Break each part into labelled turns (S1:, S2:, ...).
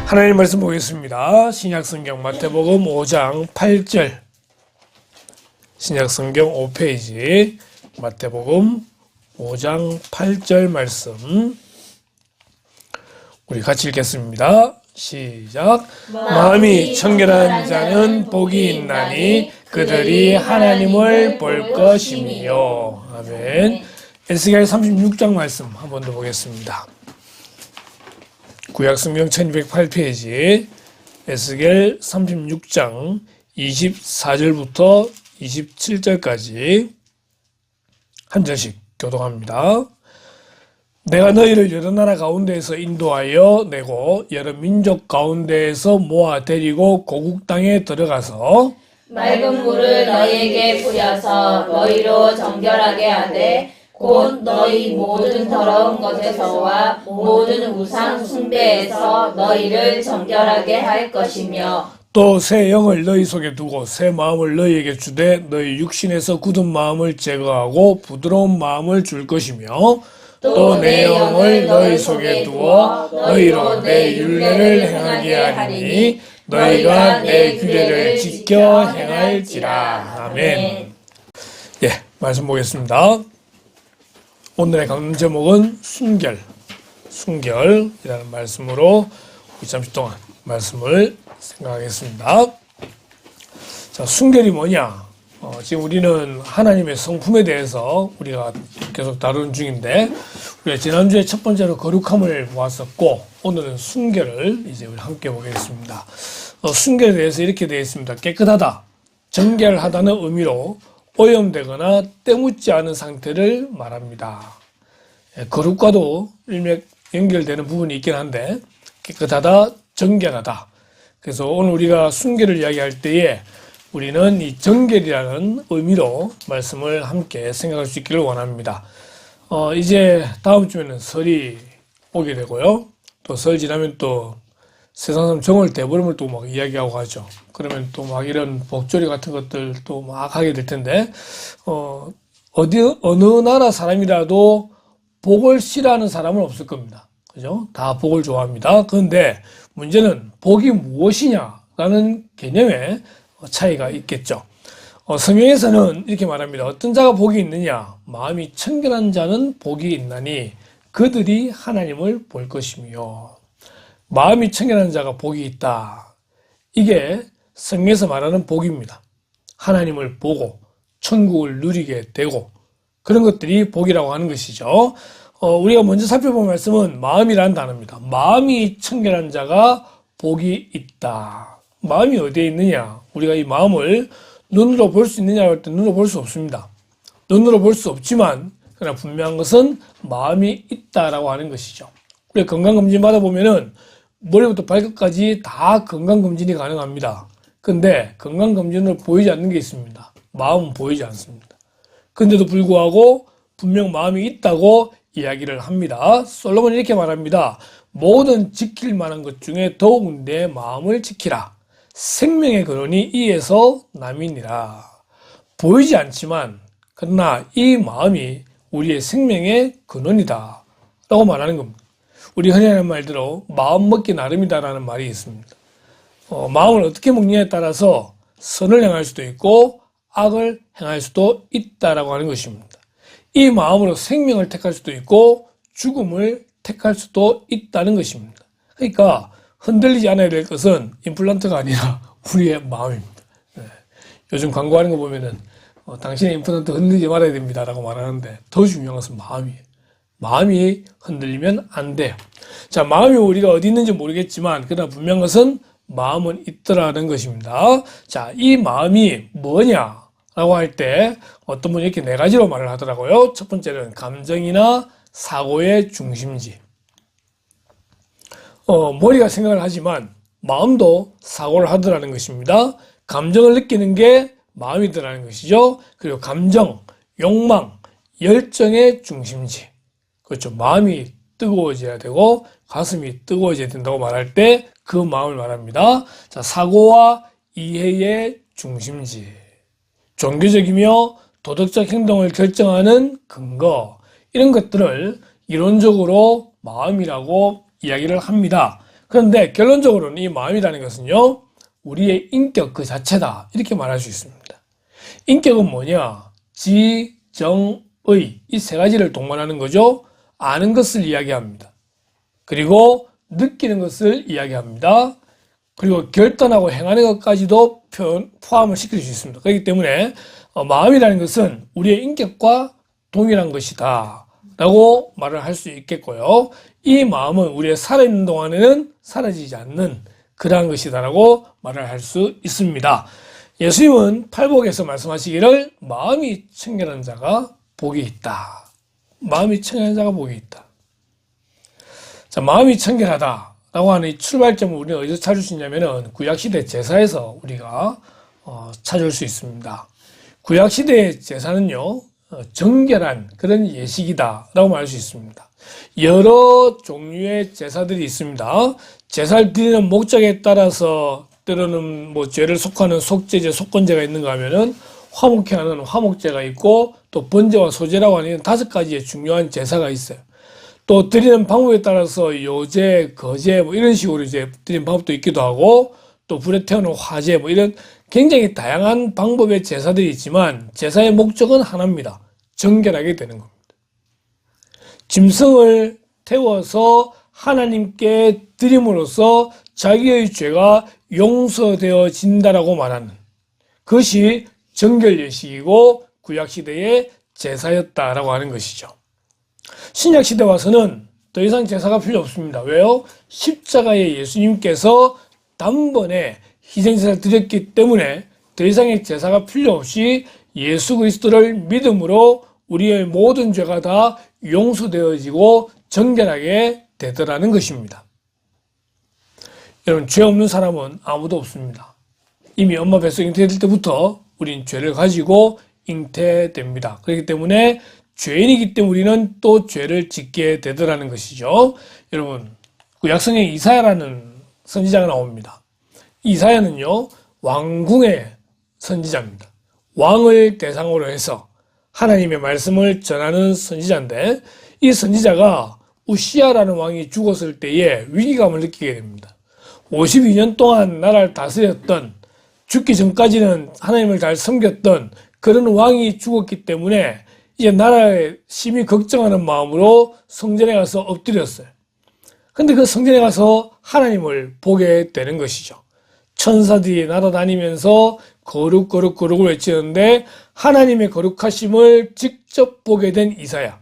S1: 하나님 말씀 보겠습니다. 신약성경 마태복음 5장 8절, 신약성경 5페이지 마태복음 5장 8절 말씀 우리 같이 읽겠습니다. 시작. 마음이 청결한 자는 복이 있나니 그들이 하나님을 볼 것이며. 아멘. 에스겔 36장 말씀 한 번 더 보겠습니다. 구약성경 1208페이지 에스겔 36장 24절부터 27절까지 한 절씩 교독합니다. 내가 너희를 여러 나라 가운데에서 인도하여 내고 여러 민족 가운데에서 모아 데리고 고국 땅에 들어가서
S2: 맑은 물을 너희에게 뿌려서 너희로 정결하게 하되 곧 너희 모든 더러운 것에서와 모든 우상 숭배에서 너희를 정결하게 할 것이며
S1: 또 새 영을 너희 속에 두고 새 마음을 너희에게 주되 너희 육신에서 굳은 마음을 제거하고 부드러운 마음을 줄 것이며 또 내 영을 너희 속에 두어 너희로 내 율례를 행하게 하리니 너희가 내 규례를 지켜 행할지라. 아멘. 예, 말씀 보겠습니다. 오늘의 강론 제목은 순결이라는 말씀으로 우리 잠시 동안 말씀을 생각하겠습니다. 자, 순결이 뭐냐? 지금 우리는 하나님의 성품에 대해서 우리가 계속 다루는 중인데, 우리가 지난주에 첫 번째로 거룩함을 보았었고, 오늘은 순결을 이제 우리 함께 보겠습니다. 순결에 대해서 이렇게 되어 있습니다. 깨끗하다, 정결하다는 의미로 오염되거나 때묻지 않은 상태를 말합니다. 거룩과도 일맥 연결되는 부분이 있긴 한데, 깨끗하다, 정결하다. 그래서 오늘 우리가 순결을 이야기할 때에 우리는 이 정결이라는 의미로 말씀을 함께 생각할 수 있기를 원합니다. 이제 다음 주에는 설이 오게 되고요. 또 설 지나면 또 세상 사람 정월 대보름을 또 막 이야기하고 하죠. 그러면 또 막 이런 복조리 같은 것들 또 막 하게 될 텐데, 어느 나라 사람이라도 복을 싫어하는 사람은 없을 겁니다. 그죠? 다 복을 좋아합니다. 그런데 문제는 복이 무엇이냐라는 개념에 차이가 있겠죠. 성경에서는 이렇게 말합니다. 어떤 자가 복이 있느냐? 마음이 청결한 자는 복이 있나니 그들이 하나님을 볼 것이며. 마음이 청결한 자가 복이 있다. 이게 성경에서 말하는 복입니다. 하나님을 보고 천국을 누리게 되고 그런 것들이 복이라고 하는 것이죠. 우리가 먼저 살펴본 말씀은 마음이라는 단어입니다. 마음이 청결한 자가 복이 있다. 마음이 어디에 있느냐? 우리가 이 마음을 눈으로 볼 수 있느냐고 할 때 눈으로 볼 수 없습니다. 눈으로 볼 수 없지만 그러나 분명한 것은 마음이 있다라고 하는 것이죠. 우리 건강검진 받아보면은 머리부터 발끝까지 다 건강검진이 가능합니다. 근데 건강검진으로 보이지 않는 게 있습니다. 마음은 보이지 않습니다. 근데도 불구하고 분명 마음이 있다고 이야기를 합니다. 솔로몬이 이렇게 말합니다. 모든 지킬 만한 것 중에 더욱 내 마음을 지키라. 생명의 근원이 이에서 남이니라. 보이지 않지만 그러나 이 마음이 우리의 생명의 근원이다 라고 말하는 겁니다. 우리 흔히 하는 말대로 마음 먹기 나름이다 라는 말이 있습니다. 마음을 어떻게 먹느냐에 따라서 선을 행할 수도 있고 악을 행할 수도 있다라고 하는 것입니다. 이 마음으로 생명을 택할 수도 있고 죽음을 택할 수도 있다는 것입니다. 그러니까 흔들리지 않아야 될 것은 임플란트가 아니라 우리의 마음입니다. 네. 요즘 광고하는 거 보면은 당신의 임플란트 흔들리지 말아야 됩니다 라고 말하는데 더 중요한 것은 마음이에요. 마음이 흔들리면 안 돼요. 자, 마음이 우리가 어디 있는지 모르겠지만 그러나 분명한 것은 마음은 있더라는 것입니다. 자, 이 마음이 뭐냐 라고 할 때 어떤 분이 이렇게 네 가지로 말을 하더라고요. 첫 번째는 감정이나 사고의 중심지. 머리가 생각을 하지만 마음도 사고를 하더라는 것입니다. 감정을 느끼는 게 마음이더라는 것이죠. 그리고 감정, 욕망, 열정의 중심지. 그렇죠. 마음이 뜨거워져야 되고 가슴이 뜨거워져야 된다고 말할 때 그 마음을 말합니다. 자, 사고와 이해의 중심지. 종교적이며 도덕적 행동을 결정하는 근거. 이런 것들을 이론적으로 마음이라고 이야기를 합니다. 그런데 결론적으로는 이 마음이라는 것은요, 우리의 인격 그 자체다. 이렇게 말할 수 있습니다. 인격은 뭐냐? 지, 정, 의. 이 세 가지를 동반하는 거죠. 아는 것을 이야기합니다. 그리고 느끼는 것을 이야기합니다. 그리고 결단하고 행하는 것까지도 포함을 시킬 수 있습니다. 그렇기 때문에 마음이라는 것은 우리의 인격과 동일한 것이다 라고 말을 할 수 있겠고요. 이 마음은 우리의 살아있는 동안에는 사라지지 않는 그러한 것이다 라고 말을 할 수 있습니다. 예수님은 팔복에서 말씀하시기를 마음이 청결한 자가 복이 있다. 마음이 청결한 자가 복이 있다. 자, 마음이 청결하다 라고 하는 이 출발점을 우리가 어디서 찾을 수 있냐면은 구약시대 제사에서 우리가 찾을 수 있습니다. 구약시대의 제사는요, 정결한 그런 예식이다 라고 말할 수 있습니다. 여러 종류의 제사들이 있습니다. 제사를 드리는 목적에 따라서 때로는 뭐 죄를 속하는 속죄제, 속건제가 있는가 하면은 화목케 하는 화목제가 있고 또 번제와 소제라고 하는 5가지의 중요한 제사가 있어요. 또 드리는 방법에 따라서 요제, 거제 뭐 이런 식으로 이제 드리는 방법도 있기도 하고 또 불에 태우는 화제 뭐 이런 굉장히 다양한 방법의 제사들이 있지만 제사의 목적은 하나입니다. 정결하게 되는 겁니다. 짐승을 태워서 하나님께 드림으로써 자기의 죄가 용서되어진다라고 말하는 그것이 정결 예식이고 구약시대의 제사였다라고 하는 것이죠. 신약시대 와서는 더 이상 제사가 필요 없습니다. 왜요? 십자가에 예수님께서 단번에 희생제사를 드렸기 때문에 더 이상의 제사가 필요 없이 예수 그리스도를 믿음으로 우리의 모든 죄가 다 용서되어지고 정결하게 되더라는 것입니다. 여러분, 죄 없는 사람은 아무도 없습니다. 이미 엄마 뱃속 잉태될 때부터 우린 죄를 가지고 잉태됩니다. 그렇기 때문에 죄인이기 때문에 우리는 또 죄를 짓게 되더라는 것이죠. 여러분, 구약성경에 이사야라는 선지자가 나옵니다. 이사야는요, 왕궁의 선지자입니다. 왕을 대상으로 해서 하나님의 말씀을 전하는 선지자인데 이 선지자가 우시야라는 왕이 죽었을 때에 위기감을 느끼게 됩니다. 52년 동안 나라를 다스렸던, 죽기 전까지는 하나님을 잘 섬겼던 그런 왕이 죽었기 때문에 이제 나라의 심히 걱정하는 마음으로 성전에 가서 엎드렸어요. 근데 그 성전에 가서 하나님을 보게 되는 것이죠. 천사들이 날아다니면서 거룩을 외치는데 하나님의 거룩하심을 직접 보게 된 이사야.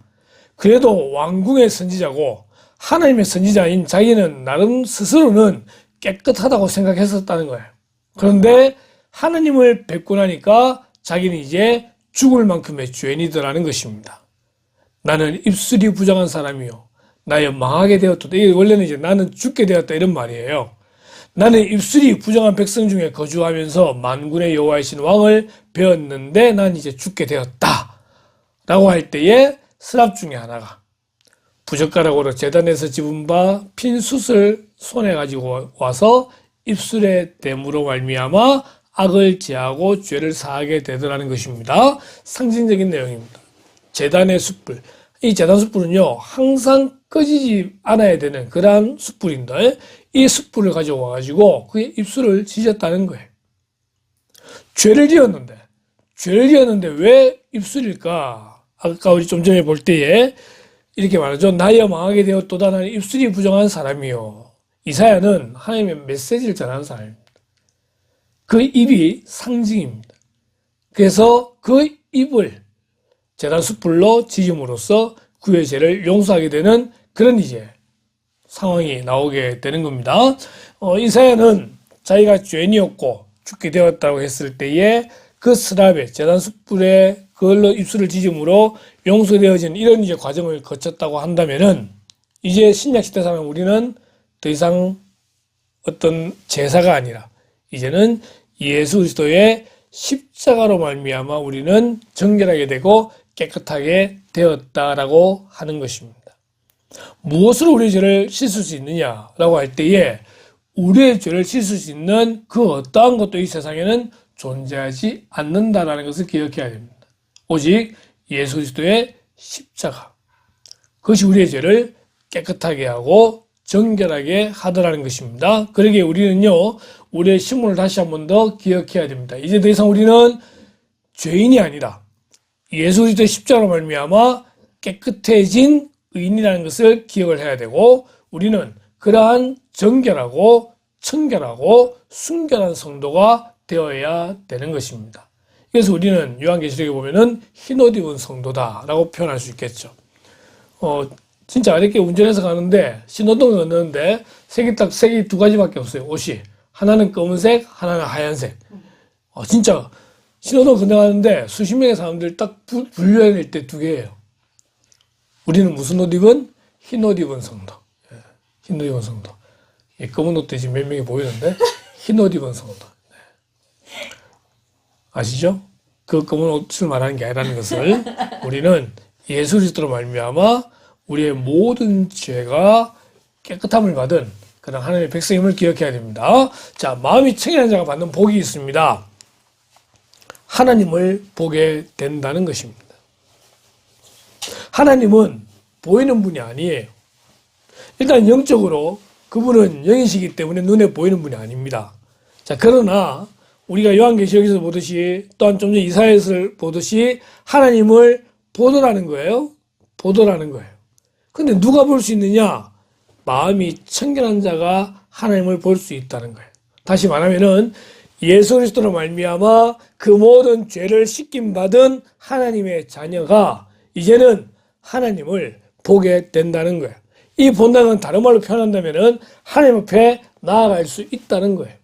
S1: 그래도 왕궁의 선지자고 하나님의 선지자인 자기는 나름 스스로는 깨끗하다고 생각했었다는 거예요. 그런데 하나님을 뵙고 나니까 자기는 이제 죽을 만큼의 죄인이더라는 것입니다. 나는 입술이 부정한 사람이요, 나여 망하게 되었다. 이게 원래는 이제 나는 죽게 되었다 이런 말이에요. 나는 입술이 부정한 백성 중에 거주하면서 만군의 여호와이신 왕을 배웠는데 난 이제 죽게 되었다 라고 할 때에 스랍 중에 하나가 부젓가락으로 제단에서 집은 바 핀 숯을 손에 가지고 와서 입술에 댐으로 말미암아 악을 제하고 죄를 사하게 되더라는 것입니다. 상징적인 내용입니다. 제단의 숯불. 이 제단 숯불은요, 항상 꺼지지 않아야 되는 그러한 숯불인데 이 숯불을 가지고 와가지고 그의 입술을 지졌다는 거예요. 죄를 지었는데 왜 입술일까? 아까 우리 좀 전에 볼 때에 이렇게 말하죠. 나여 망하게 되었도다. 나는 입술이 부정한 사람이요. 이사야는 하나님의 메시지를 전하는 사람입니다. 그 입이 상징입니다. 그래서 그 입을 제단 숯불로 지짐으로써 그의 죄를 용서하게 되는 그런 이제 상황이 나오게 되는 겁니다. 이사야는 자기가 죄인이었고 죽게 되었다고 했을 때에 그 스랍에 제단 숯불에 그걸로 입술을 지짐으로 용서되어지는 이런 이제 과정을 거쳤다고 한다면은 이제 신약시대 사람 우리는 더 이상 어떤 제사가 아니라 이제는 예수 그리스도의 십자가로 말미암아 우리는 정결하게 되고 깨끗하게 되었다라고 하는 것입니다. 무엇으로 우리의 죄를 씻을 수 있느냐라고 할 때에 우리의 죄를 씻을 수 있는 그 어떠한 것도 이 세상에는 존재하지 않는다라는 것을 기억해야 됩니다. 오직 예수 그리스도의 십자가, 그것이 우리의 죄를 깨끗하게 하고 정결하게 하더라는 것입니다. 그러기에 우리는요, 우리의 신분을 다시 한 번 더 기억해야 됩니다. 이제 더 이상 우리는 죄인이 아니라 예수 그리스도의 십자가로 말미암아 깨끗해진 의인이라는 것을 기억을 해야 되고, 우리는 그러한 정결하고 청결하고 순결한 성도가 되어야 되는 것입니다. 그래서 우리는 요한계시록에 보면은 흰옷 입은 성도다라고 표현할 수 있겠죠. 진짜 어렵게 운전해서 가는데 신호등을 넣는데 색이 두 가지밖에 없어요. 옷이 하나는 검은색, 하나는 하얀색. 진짜 신호등 건너가는데 수십 명의 사람들 딱 분류해야 될 때 두 개예요. 우리는 무슨 옷 입은? 흰 옷 입은 성도. 흰 옷 입은 성도. 검은 옷도 지금 몇 명이 보이는데 흰 옷 입은 성도. 아시죠? 그 검은 옷을 말하는 게 아니라는 것을 우리는 예수 그리스도로 말미암아 우리의 모든 죄가 깨끗함을 받은 그런 하나님의 백성임을 기억해야 됩니다. 자, 마음이 청결한 자가 받는 복이 있습니다. 하나님을 보게 된다는 것입니다. 하나님은 보이는 분이 아니에요. 일단 영적으로 그분은 영이시기 때문에 눈에 보이는 분이 아닙니다. 자, 그러나 우리가 요한계시록에서 보듯이 또한 좀 전에 이사야서를 보듯이 하나님을 보더라는 거예요. 보더라는 거예요. 근데 누가 볼 수 있느냐? 마음이 청결한 자가 하나님을 볼 수 있다는 거예요. 다시 말하면은 예수 그리스도로 말미암아 그 모든 죄를 씻김 받은 하나님의 자녀가 이제는 하나님을 보게 된다는 거예요. 이 본다는 다른 말로 표현한다면은 하나님 앞에 나아갈 수 있다는 거예요.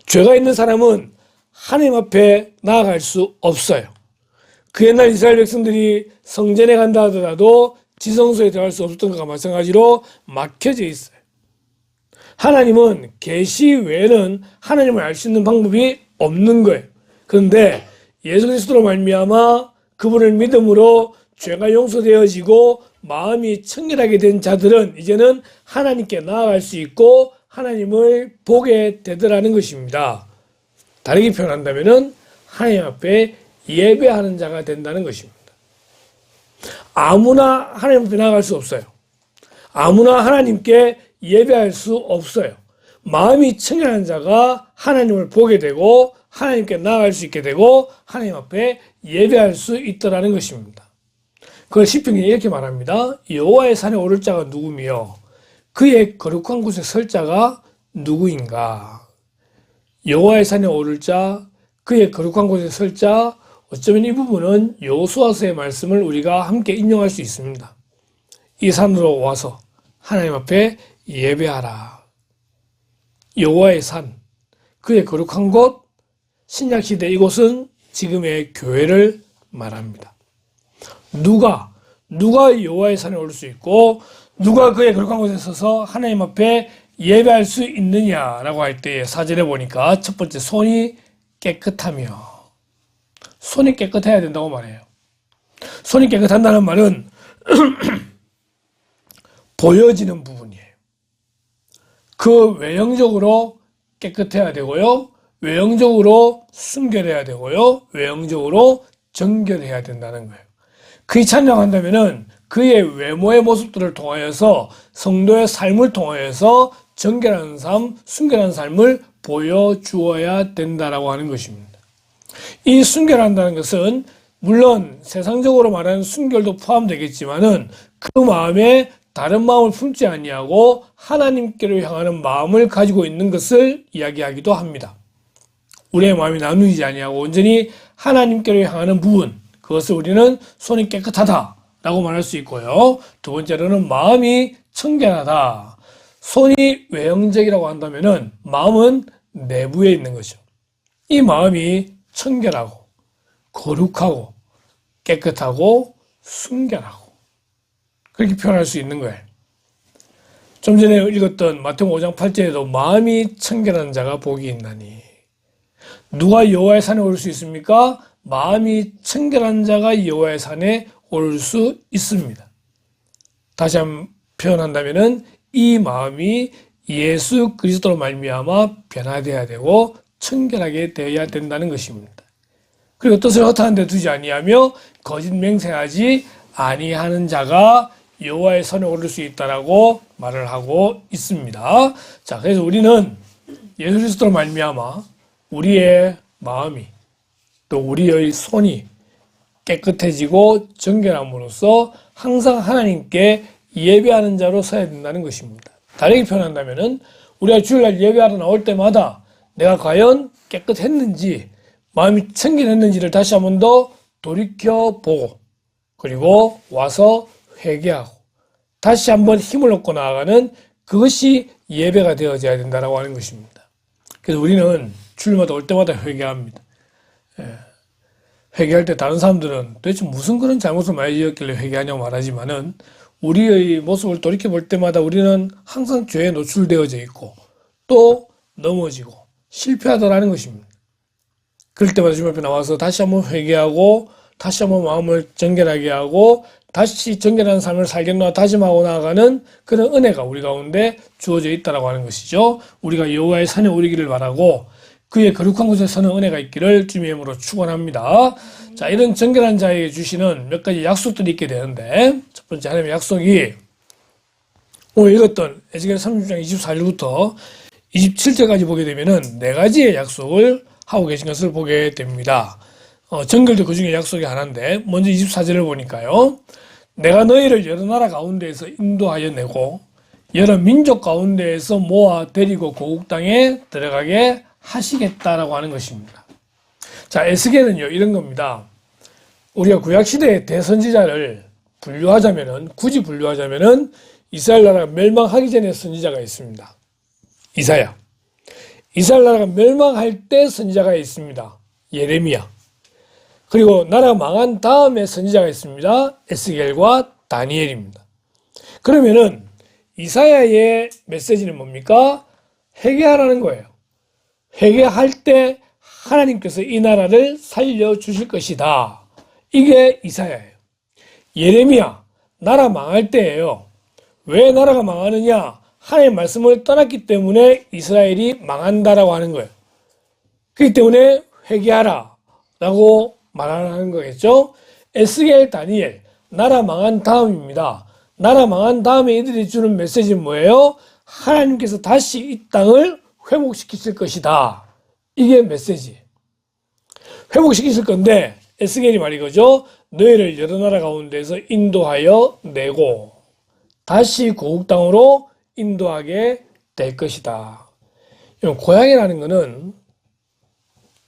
S1: 죄가 있는 사람은 하나님 앞에 나아갈 수 없어요. 그 옛날 이스라엘 백성들이 성전에 간다 하더라도 지성소에 들어갈 수 없었던 것과 마찬가지로 막혀져 있어요. 하나님은 계시 외에는 하나님을 알 수 있는 방법이 없는 거예요. 그런데 예수 그리스도로 말미암아 그분을 믿음으로 죄가 용서되어지고 마음이 청결하게 된 자들은 이제는 하나님께 나아갈 수 있고 하나님을 보게 되더라는 것입니다. 다르게 표현한다면은 하나님 앞에 예배하는 자가 된다는 것입니다. 아무나 하나님 앞에 나아갈 수 없어요. 아무나 하나님께 예배할 수 없어요. 마음이 청결한 자가 하나님을 보게 되고 하나님께 나아갈 수 있게 되고 하나님 앞에 예배할 수 있더라는 것입니다. 그걸 시편이 이렇게 말합니다. 여호와의 산에 오를 자가 누구며 그의 거룩한 곳에 설 자가 누구인가? 여호와의 산에 오를 자, 그의 거룩한 곳에 설 자, 어쩌면 이 부분은 여호수아서의 말씀을 우리가 함께 인용할 수 있습니다. 이 산으로 와서 하나님 앞에 예배하라. 여호와의 산, 그의 거룩한 곳, 신약시대 이곳은 지금의 교회를 말합니다. 누가 여호와의 산에 올 수 있고 누가 그의 거룩한 곳에 서서 하나님 앞에 예배할 수 있느냐라고 할 때 사전에 보니까 첫 번째 손이 깨끗하며 손이 깨끗해야 된다고 말해요. 손이 깨끗한다는 말은 보여지는 부분이에요. 그 외형적으로 깨끗해야 되고요. 외형적으로 순결해야 되고요. 외형적으로 정결해야 된다는 거예요. 그의 찬양한다면은 그의 외모의 모습들을 통하여서 성도의 삶을 통하여서 정결한 삶, 순결한 삶을 보여주어야 된다라고 하는 것입니다. 이 순결한다는 것은 물론 세상적으로 말하는 순결도 포함되겠지만은 그 마음에 다른 마음을 품지 아니하고 하나님께로 향하는 마음을 가지고 있는 것을 이야기하기도 합니다. 우리의 마음이 나누지 아니하고 온전히 하나님께로 향하는 부분, 그것을 우리는 손이 깨끗하다라고 말할 수 있고요. 두 번째로는 마음이 청결하다. 손이 외형적이라고 한다면은 마음은 내부에 있는 거죠. 이 마음이 청결하고 거룩하고 깨끗하고 순결하고 그렇게 표현할 수 있는 거예요. 좀 전에 읽었던 마태복음 5장 8절에도 마음이 청결한 자가 복이 있나니 누가 여호와의 산에 오를 수 있습니까? 마음이 청결한 자가 여호와의 산에 오를 수 있습니다. 다시 한번 표현한다면은 이 마음이 예수 그리스도로 말미암아 변화되어야 되고 청결하게 되어야 된다는 것입니다. 그리고 뜻을 허탄한 데 두지 아니하며 거짓 맹세하지 아니하는 자가 여호와의 선에 오를 수 있다라고 말을 하고 있습니다. 자, 그래서 우리는 예수 그리스도로 말미암아 우리의 마음이 또 우리의 손이 깨끗해지고 정결함으로써 항상 하나님께 예배하는 자로 서야 된다는 것입니다. 다르게 표현한다면은 우리가 주일날 예배하러 나올 때마다 내가 과연 깨끗했는지 마음이 청결했는지를 다시 한 번 더 돌이켜보고 그리고 와서 회개하고 다시 한번 힘을 얻고 나아가는 그것이 예배가 되어져야 된다고 하는 것입니다. 그래서 우리는 주일마다 올 때마다 회개합니다. 회개할 때 다른 사람들은 도대체 무슨 그런 잘못을 많이 지었길래 회개하냐고 말하지만은 우리의 모습을 돌이켜볼 때마다 우리는 항상 죄에 노출되어져 있고 또 넘어지고 실패하더라는 것입니다. 그럴 때마다 주님 앞에 나와서 다시 한번 회개하고 다시 한번 마음을 정결하게 하고 다시 정결한 삶을 살겠노라 다짐하고 나아가는 그런 은혜가 우리 가운데 주어져 있다고 하는 것이죠. 우리가 여호와의 산에 오르기를 바라고 그의 거룩한 곳에 서는 은혜가 있기를 주님의 이름으로 축원합니다. 자, 이런 정결한 자에게 주시는 몇 가지 약속들이 있게 되는데 첫 번째 하나님의 약속이 오늘 읽었던 에스겔 30장 24절부터 27절까지 보게 되면은 네 가지의 약속을 하고 계신 것을 보게 됩니다. 정결도 그 중에 약속이 하나인데 먼저 24절을 보니까요. 내가 너희를 여러 나라 가운데에서 인도하여 내고 여러 민족 가운데에서 모아 데리고 고국 땅에 들어가게 하시겠다라고 하는 것입니다. 자, 에스겔은요 이런 겁니다. 우리가 구약시대의 대선지자를 굳이 분류하자면은 이스라엘 나라가 멸망하기 전에 선지자가 있습니다. 이사야. 이스라엘 나라가 멸망할 때 선지자가 있습니다. 예레미야. 그리고 나라가 망한 다음에 선지자가 있습니다. 에스겔과 다니엘입니다. 그러면은 이사야의 메시지는 뭡니까? 회개하라는 거예요. 회개할 때 하나님께서 이 나라를 살려주실 것이다. 이게 이사야예요. 예레미야, 나라 망할 때예요. 왜 나라가 망하느냐? 하나님의 말씀을 떠났기 때문에 이스라엘이 망한다라고 하는 거예요. 그렇기 때문에 회개하라 라고 말하는 거겠죠. 에스겔, 다니엘, 나라 망한 다음입니다. 나라 망한 다음에 이들이 주는 메시지는 뭐예요? 하나님께서 다시 이 땅을 회복시키실 것이다. 이게 메시지. 회복시키실 건데 에스겔이 말이거죠. 너희를 여러 나라 가운데서 인도하여 내고 다시 고국 땅으로 인도하게 될 것이다. 고향이라는 거는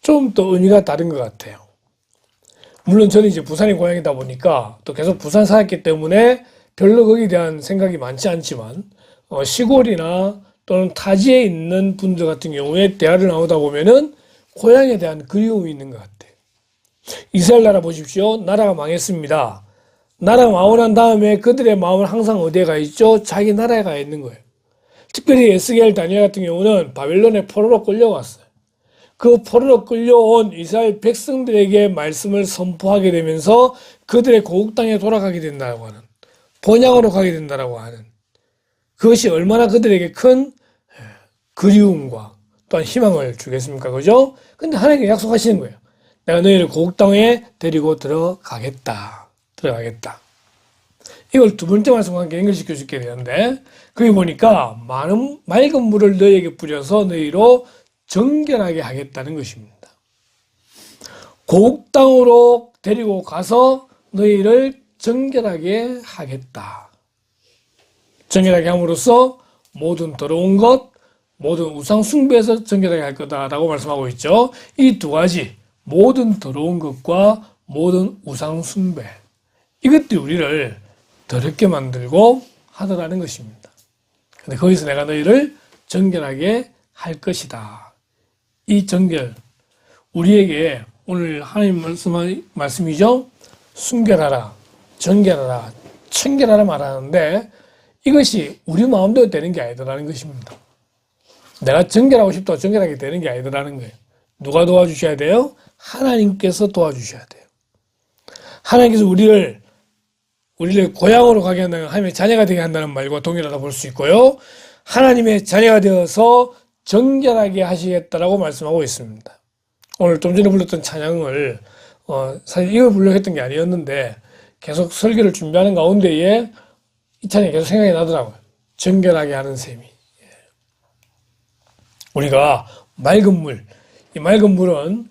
S1: 좀 더 의미가 다른 것 같아요. 물론 저는 이제 부산이 고향이다 보니까 또 계속 부산 살았기 때문에 별로 거기에 대한 생각이 많지 않지만 시골이나 또는 타지에 있는 분들 같은 경우에 대화를 나누다 보면은 고향에 대한 그리움이 있는 것 같아요. 이스라엘 나라 보십시오. 나라가 망했습니다. 나라가 망하고 난 다음에 그들의 마음은 항상 어디에 가 있죠? 자기 나라에 가 있는 거예요. 특별히 에스겔, 다니엘 같은 경우는 바벨론에 포로로 끌려갔어요. 그 포로로 끌려온 이스라엘 백성들에게 말씀을 선포하게 되면서 그들의 고국 땅에 돌아가게 된다고 하는, 번향으로 가게 된다고 하는, 그것이 얼마나 그들에게 큰 그리움과 또한 희망을 주겠습니까? 그죠? 근데 하나님께 약속하시는 거예요. 내가 너희를 고국 땅에 데리고 들어가겠다. 이걸 두 번째 말씀과 함께 연결시켜 줄게 되는데, 거기 보니까 많은 맑은 물을 너희에게 뿌려서 너희로 정결하게 하겠다는 것입니다. 고국 땅으로 데리고 가서 너희를 정결하게 하겠다. 정결하게 함으로써 모든 더러운 것, 모든 우상 숭배에서 정결하게 할 거다라고 말씀하고 있죠. 이 두 가지, 모든 더러운 것과 모든 우상 숭배, 이것들이 우리를 더럽게 만들고 하더라는 것입니다. 근데 거기서 내가 너희를 정결하게 할 것이다. 이 정결, 우리에게 오늘 하나님 말씀이죠. 순결하라, 정결하라, 청결하라 말하는데 이것이 우리 마음대로 되는 게 아니더라는 것입니다. 내가 정결하고 싶다고 정결하게 되는 게 아니더라는 거예요. 누가 도와주셔야 돼요? 하나님께서 도와주셔야 돼요. 하나님께서 우리를 고향으로 가게 한다는, 하나님의 자녀가 되게 한다는 말과 동일하다 볼 수 있고요. 하나님의 자녀가 되어서 정결하게 하시겠다라고 말씀하고 있습니다. 오늘 좀 전에 불렀던 찬양을 사실 이걸 불러 했던 게 아니었는데 계속 설교를 준비하는 가운데에 이 찬이 계속 생각이 나더라고요. 정결하게 하는 셈이. 우리가 맑은 물, 이 맑은 물은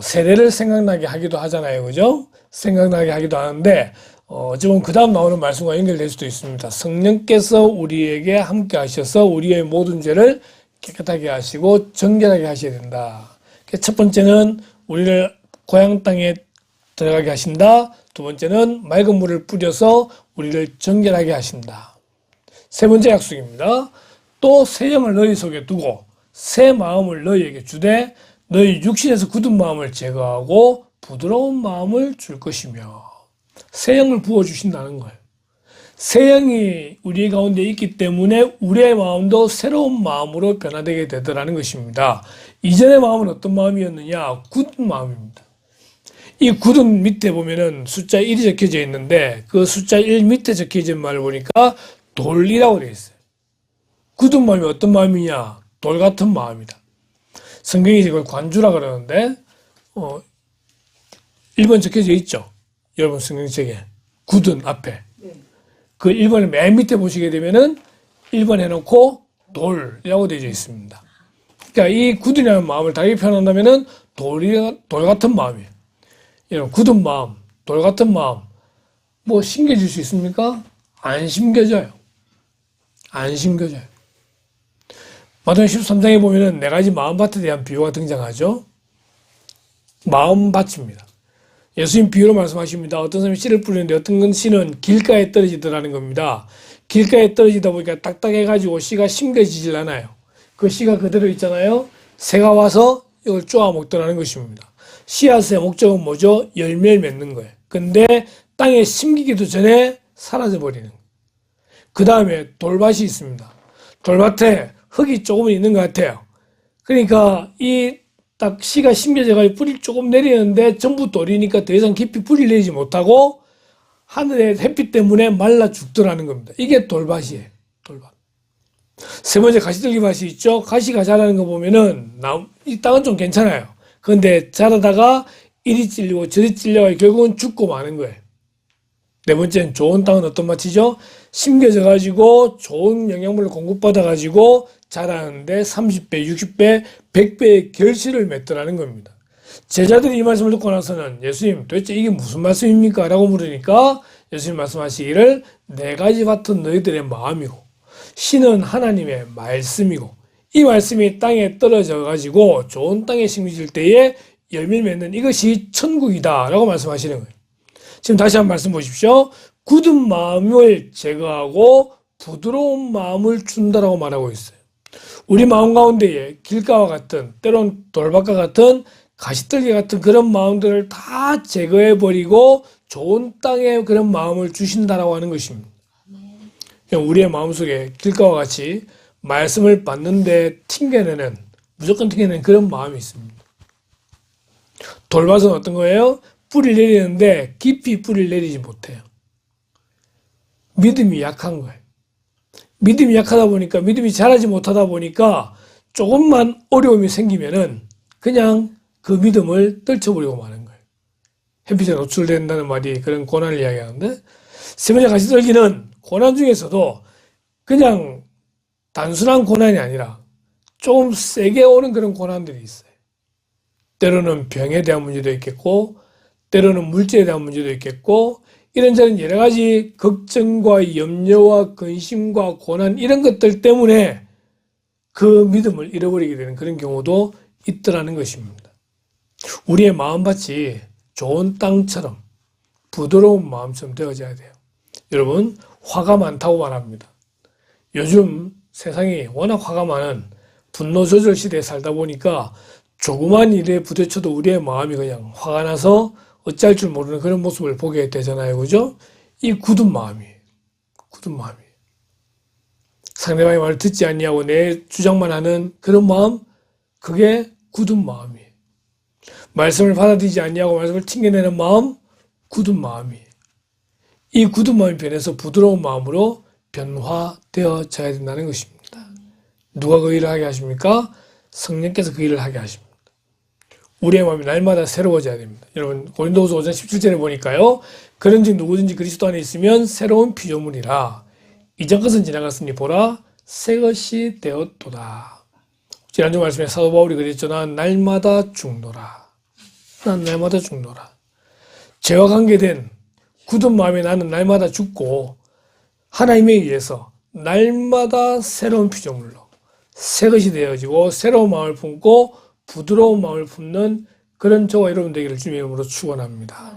S1: 세례를 생각나게 하기도 하잖아요. 그죠? 생각나게 하기도 하는데 어쩌면 그 다음 나오는 말씀과 연결될 수도 있습니다. 성령께서 우리에게 함께 하셔서 우리의 모든 죄를 깨끗하게 하시고 정결하게 하셔야 된다. 첫 번째는 우리를 고향 땅에 들어가게 하신다. 두 번째는 맑은 물을 뿌려서 우리를 정결하게 하신다. 세 번째 약속입니다. 또 새 영을 너희 속에 두고 새 마음을 너희에게 주되 너희 육신에서 굳은 마음을 제거하고 부드러운 마음을 줄 것이며 새 영을 부어주신다는 거예요. 새 영이 우리 가운데 있기 때문에 우리의 마음도 새로운 마음으로 변화되게 되더라는 것입니다. 이전의 마음은 어떤 마음이었느냐? 굳은 마음입니다. 이 굳은 밑에 보면은 숫자 1이 적혀져 있는데 그 숫자 1 밑에 적혀진 말을 보니까 돌이라고 되어 있어요. 굳은 마음이 어떤 마음이냐? 돌 같은 마음이다. 성경이 이걸 관주라 그러는데 1번 적혀져 있죠. 여러분 성경책에 굳은 앞에 그 1번을 맨 밑에 보시게 되면은 1번 해놓고 돌이라고 되어 있습니다. 그러니까 이 굳은이라는 마음을 다르게 표현한다면은 돌 같은 마음이에요. 여러분 굳은 마음, 돌 같은 마음 뭐 심겨질 수 있습니까? 안 심겨져요. 안 심겨져요. 마태복음 13장에 보면은 네 가지 마음밭에 대한 비유가 등장하죠. 마음밭입니다. 예수님 비유로 말씀하십니다. 어떤 사람이 씨를 뿌리는데 어떤 건 씨는 길가에 떨어지더라는 겁니다. 길가에 떨어지다 보니까 딱딱해가지고 씨가 심겨지질 않아요. 그 씨가 그대로 있잖아요. 새가 와서 이걸 쪼아 먹더라는 것입니다. 씨앗의 목적은 뭐죠? 열매를 맺는 거예요. 근데 땅에 심기기도 전에 사라져 버리는 거예요. 그 다음에 돌밭이 있습니다. 돌밭에 흙이 조금은 있는 것 같아요. 그러니까 이 딱 씨가 심겨져가지고 뿌리를 조금 내리는데 전부 돌이니까 더 이상 깊이 뿌리를 내리지 못하고 하늘의 햇빛 때문에 말라 죽더라는 겁니다. 이게 돌밭이에요. 돌밭. 세 번째 가시들기밭이 있죠. 가시가 자라는 거 보면은 이 땅은 좀 괜찮아요. 그런데 자라다가 이리 찔리고 저리 찔려가지고 결국은 죽고 마는 거예요. 네 번째는 좋은 땅은 어떤 밭이죠? 심겨져가지고 좋은 영양분을 공급받아가지고 자라는데 30배, 60배, 100배의 결실을 맺더라는 겁니다. 제자들이 이 말씀을 듣고 나서는 예수님 도대체 이게 무슨 말씀입니까? 라고 물으니까 예수님 말씀하시기를 네 가지 밭은 너희들의 마음이고 씨는 하나님의 말씀이고 이 말씀이 땅에 떨어져가지고 좋은 땅에 심겨질 때에 열매를 맺는 이것이 천국이다 라고 말씀하시는 거예요. 지금 다시 한번 말씀 보십시오. 굳은 마음을 제거하고 부드러운 마음을 준다라고 말하고 있어요. 우리 마음 가운데에 길가와 같은 때론 돌밭과 같은 가시떨기 같은 그런 마음들을 다 제거해버리고 좋은 땅에 그런 마음을 주신다라고 하는 것입니다. 우리의 마음속에 길가와 같이 말씀을 받는데 무조건 튕겨내는 그런 마음이 있습니다. 돌밭은 어떤 거예요? 뿌리를 내리는데 깊이 뿌리를 내리지 못해요. 믿음이 약한 거예요. 믿음이 약하다 보니까 믿음이 자라지 못하다 보니까 조금만 어려움이 생기면은 그냥 그 믿음을 떨쳐버리고 마는 거예요. 햇빛에 노출된다는 말이 그런 고난을 이야기하는데 세 번째 가시떨기는 고난 중에서도 그냥 단순한 고난이 아니라 조금 세게 오는 그런 고난들이 있어요. 때로는 병에 대한 문제도 있겠고 때로는 물질에 대한 문제도 있겠고 이런저런 여러 가지 걱정과 염려와 근심과 고난 이런 것들 때문에 그 믿음을 잃어버리게 되는 그런 경우도 있더라는 것입니다. 우리의 마음밭이 좋은 땅처럼 부드러운 마음처럼 되어져야 돼요. 여러분 화가 많다고 말합니다. 요즘 세상이 워낙 화가 많은 분노 조절 시대에 살다 보니까 조그만 일에 부딪혀도 우리의 마음이 그냥 화가 나서 어찌할 줄 모르는 그런 모습을 보게 되잖아요. 그죠? 이 굳은 마음이에요. 굳은 마음이에요. 상대방의 말을 듣지 않냐고 내 주장만 하는 그런 마음, 그게 굳은 마음이에요. 말씀을 받아들이지 않냐고 말씀을 튕겨내는 마음, 굳은 마음이에요. 이 굳은 마음이 변해서 부드러운 마음으로 변화되어져야 된다는 것입니다. 누가 그 일을 하게 하십니까? 성령께서 그 일을 하게 하십니다. 우리의 마음이 날마다 새로워져야 됩니다. 여러분 고린도후서 5장 17절에 보니까요. 그런즉 누구든지 그리스도 안에 있으면 새로운 피조물이라. 이전 것은 지나갔으니 보라 새 것이 되었도다. 지난주 말씀에 사도 바울이 그랬죠. 난 날마다 죽노라. 난 날마다 죽노라. 죄와 관계된 굳은 마음에 나는 날마다 죽고 하나님에 의해서 날마다 새로운 피조물로 새 것이 되어지고 새로운 마음을 품고 부드러운 마음을 품는 그런 저와 여러분 되기를 주님의 이름으로 축원합니다.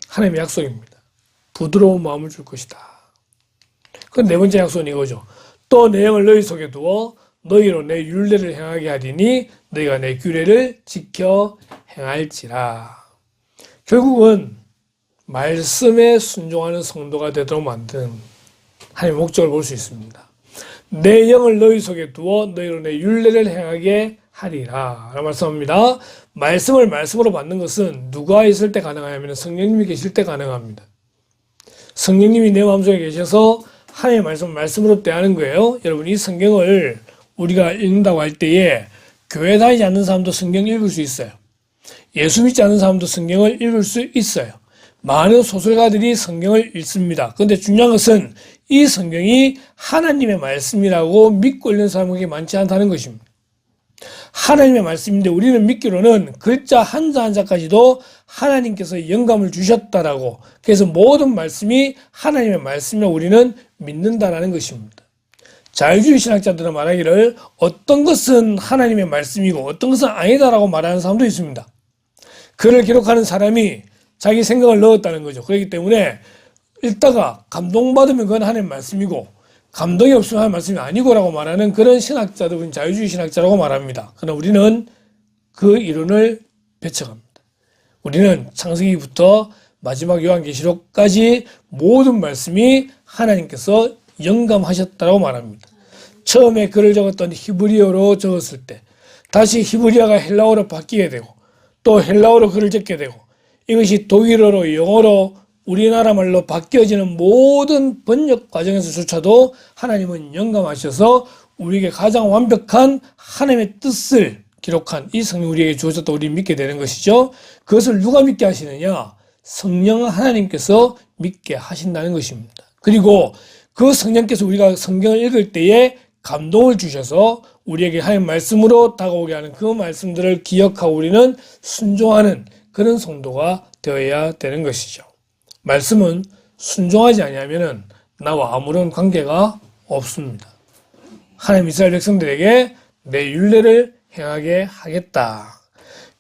S1: 하나님의 약속입니다. 부드러운 마음을 줄 것이다. 그 네 번째 약속은 이거죠. 또 내 영을 너희 속에 두어 너희로 내 율례를 행하게 하리니 너희가 내 규례를 지켜 행할지라. 결국은 말씀에 순종하는 성도가 되도록 만든 하나님의 목적을 볼 수 있습니다. 내 영을 너희 속에 두어 너희로 내 율례를 행하게 하리라 라고 말씀합니다. 말씀을 말씀으로 받는 것은 누가 있을 때 가능하냐면 성령님이 계실 때 가능합니다. 성령님이 내 마음속에 계셔서 하나님의 말씀을 말씀으로 대하는 거예요. 여러분, 이 성경을 우리가 읽는다고 할 때에 교회 다니지 않는 사람도 성경 읽을 수 있어요. 예수 믿지 않는 사람도 성경을 읽을 수 있어요. 많은 소설가들이 성경을 읽습니다. 그런데 중요한 것은 이 성경이 하나님의 말씀이라고 믿고 있는 사람이 많지 않다는 것입니다. 하나님의 말씀인데 우리는 믿기로는 글자 한자 한자까지도 하나님께서 영감을 주셨다라고, 그래서 모든 말씀이 하나님의 말씀이라고 우리는 믿는다라는 것입니다. 자유주의 신학자들은 말하기를 어떤 것은 하나님의 말씀이고 어떤 것은 아니다라고 말하는 사람도 있습니다. 글을 기록하는 사람이 자기 생각을 넣었다는 거죠. 그렇기 때문에 읽다가 감동받으면 그건 하나님의 말씀이고 감동이 없으면 하나님의 말씀이 아니고라고 말하는 그런 신학자들은 자유주의 신학자라고 말합니다. 그러나 우리는 그 이론을 배척합니다. 우리는 창세기부터 마지막 요한계시록까지 모든 말씀이 하나님께서 영감하셨다고 말합니다. 처음에 글을 적었던 히브리어로 적었을 때 다시 히브리어가 헬라어로 바뀌게 되고 또 헬라어로 글을 적게 되고 이것이 독일어로 영어로 우리나라 말로 바뀌어지는 모든 번역 과정에서조차도 하나님은 영감하셔서 우리에게 가장 완벽한 하나님의 뜻을 기록한 이 성경 우리에게 주어졌다 우리 믿게 되는 것이죠. 그것을 누가 믿게 하시느냐? 성령 하나님께서 믿게 하신다는 것입니다. 그리고 그 성령께서 우리가 성경을 읽을 때에 감동을 주셔서 우리에게 하나님 말씀으로 다가오게 하는 그 말씀들을 기억하고 우리는 순종하는 그런 성도가 되어야 되는 것이죠. 말씀은 순종하지 아니하면은 나와 아무런 관계가 없습니다. 하나님 이스라엘 백성들에게 내 율례를 행하게 하겠다.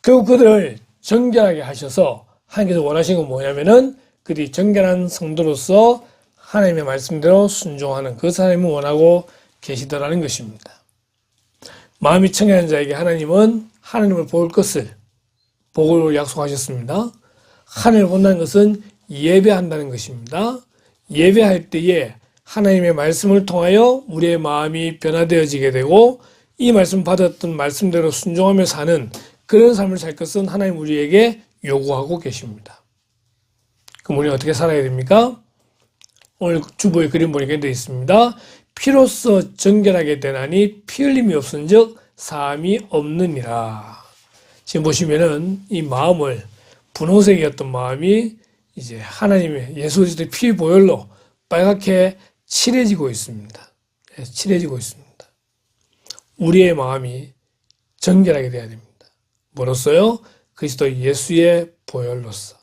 S1: 결국 그들을 정결하게 하셔서 하나님께서 원하신 건 뭐냐면은 그들이 정결한 성도로서 하나님의 말씀대로 순종하는 그 하나님을 원하고 계시더라는 것입니다. 마음이 청결한 자에게 하나님은 하나님을 볼 것을 복을 약속하셨습니다. 하나님을 본다는 것은 예배한다는 것입니다. 예배할 때에 하나님의 말씀을 통하여 우리의 마음이 변화되어지게 되고 이 말씀 받았던 말씀대로 순종하며 사는 그런 삶을 살 것은 하나님 우리에게 요구하고 계십니다. 그럼 우리는 어떻게 살아야 됩니까? 오늘 주보에 그림 보니까 되어 있습니다. 피로써 정결하게 되나니 피 흘림이 없은즉 사함이 없느니라. 지금 보시면은 이 마음을 분홍색이었던 마음이 이제 하나님의 예수 그리스도의 피 보혈로 빨갛게 칠해지고 있습니다. 칠해지고 있습니다. 우리의 마음이 정결하게 되어야 됩니다. 뭐로써요? 그리스도 예수의 보혈로서.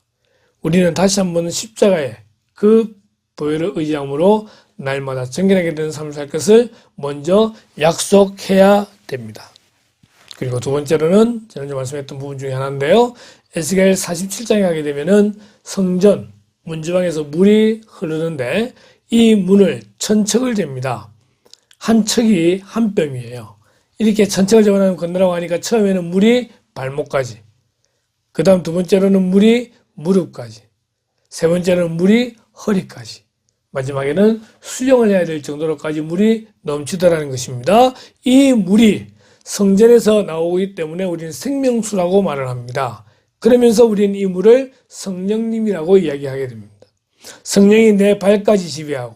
S1: 우리는 다시 한번 십자가에 그 보혈을 의지함으로 날마다 정결하게 되는 삶을 살 것을 먼저 약속해야 됩니다. 그리고 두 번째로는 지난주 말씀했던 부분 중에 하나인데요. 에스겔 47장에 가게 되면은 성전 문지방에서 물이 흐르는데 이 문을 천척을 잽니다. 한 척이 한 뼘이에요. 이렇게 천척을 재고 건너라고 하니까 처음에는 물이 발목까지, 그 다음 두 번째로는 물이 무릎까지, 세 번째로는 물이 허리까지, 마지막에는 수영을 해야 될 정도로까지 물이 넘치더라는 것입니다. 이 물이 성전에서 나오기 때문에 우리는 생명수라고 말을 합니다. 그러면서 우리는 이 물을 성령님이라고 이야기하게 됩니다. 성령이 내 발까지 지배하고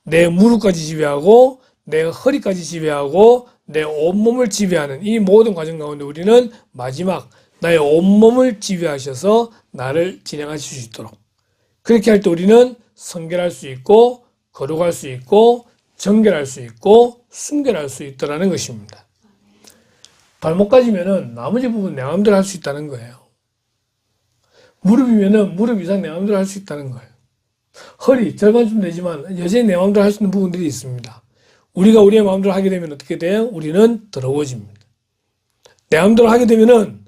S1: 내 무릎까지 지배하고 내 허리까지 지배하고 내 온몸을 지배하는 이 모든 과정 가운데 우리는 마지막 나의 온몸을 지배하셔서 나를 진행하실 수 있도록, 그렇게 할 때 우리는 성결할 수 있고 거룩할 수 있고 정결할 수 있고 순결할 수 있다는 것입니다. 발목까지면은 나머지 부분 내 마음대로 할 수 있다는 거예요. 무릎이면은 무릎 이상 내 마음대로 할 수 있다는 거예요. 허리 절반쯤 되지만 여전히 내 마음대로 할 수 있는 부분들이 있습니다. 우리가 우리의 마음대로 하게 되면 어떻게 돼요? 우리는 더러워집니다. 내 마음대로 하게 되면은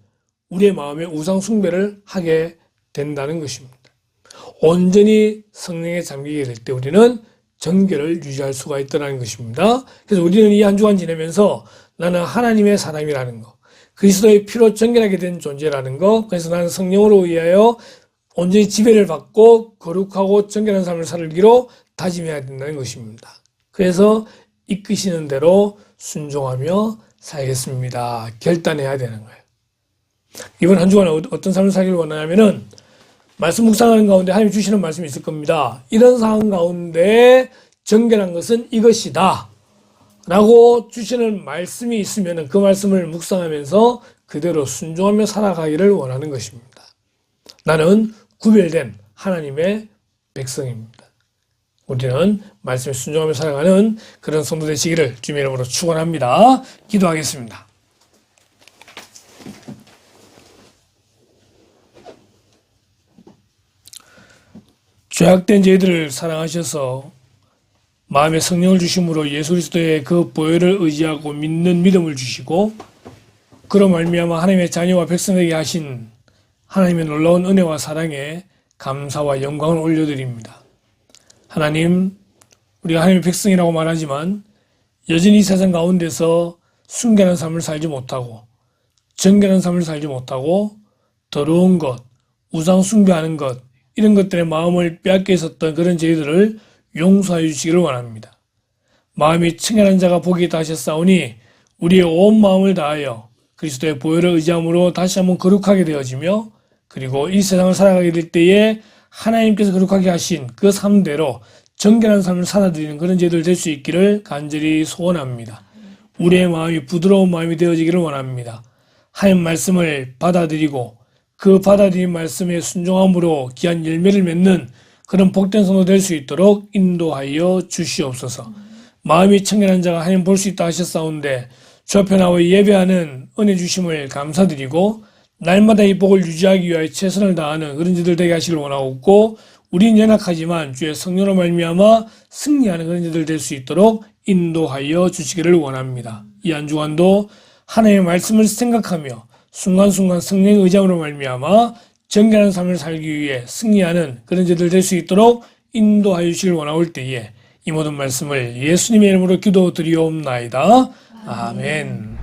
S1: 우리의 마음의 우상 숭배를 하게 된다는 것입니다. 온전히 성령에 잠기게 될 때 우리는 정결을 유지할 수가 있다는 것입니다. 그래서 우리는 이 한 주간 지내면서 나는 하나님의 사람이라는 거, 그리스도의 피로 정결하게 된 존재라는 거, 그래서 나는 성령으로 의하여 온전히 지배를 받고 거룩하고 정결한 삶을 살기로 다짐해야 된다는 것입니다. 그래서 이끄시는 대로 순종하며 살겠습니다. 결단해야 되는 거예요. 이번 한 주간 어떤 삶을 살기를 원하냐면은 말씀 묵상하는 가운데 하나님 주시는 말씀이 있을 겁니다. 이런 상황 가운데 정결한 것은 이것이다 라고 주시는 말씀이 있으면 그 말씀을 묵상하면서 그대로 순종하며 살아가기를 원하는 것입니다. 나는 구별된 하나님의 백성입니다. 우리는 말씀에 순종하며 살아가는 그런 성도 되시기를 주님의 이름으로 축원합니다. 기도하겠습니다. 죄악된 저희들을 사랑하셔서 마음에 성령을 주심으로 예수 그리스도의 그 보혈을 의지하고 믿는 믿음을 주시고 그로 말미암아 하나님의 자녀와 백성에게 하신 하나님의 놀라운 은혜와 사랑에 감사와 영광을 올려드립니다. 하나님, 우리가 하나님의 백성이라고 말하지만 여전히 이 세상 가운데서 순결한 삶을 살지 못하고 정결한 삶을 살지 못하고 더러운 것, 우상 숭배하는 것 이런 것들의 마음을 빼앗겨 있었던 그런 저희들을 용서하여 주시기를 원합니다. 마음이 청결한 자가 복이 있다 하셨사오니 우리의 온 마음을 다하여 그리스도의 보혈을 의지함으로 다시 한번 거룩하게 되어지며 그리고 이 세상을 살아가게 될 때에 하나님께서 거룩하게 하신 그 삶대로 정결한 삶을 살아드리는 그런 저희들 될 수 있기를 간절히 소원합니다. 우리의 마음이 부드러운 마음이 되어지기를 원합니다. 하나님 말씀을 받아들이고 그 받아들인 말씀에 순종함으로 귀한 열매를 맺는 그런 복된 성도 될 수 있도록 인도하여 주시옵소서. 마음이 청결한 자가 하나님 볼 수 있다 하셨사온데 주 앞에 나와 예배하는 은혜 주심을 감사드리고 날마다 이 복을 유지하기 위하여 최선을 다하는 그런 자들 되게 하시길 원하옵고 우리는 연약하지만 주의 성령으로 말미암아 승리하는 그런 자들 될 수 있도록 인도하여 주시기를 원합니다. 이 한 주간도 하나님의 말씀을 생각하며 순간순간 성령의 의장으로 말미암아 정결한 삶을 살기 위해 승리하는 그런 자들 될 수 있도록 인도하여 주시길 원하올 때에 이 모든 말씀을 예수님의 이름으로 기도드리옵나이다. 아멘.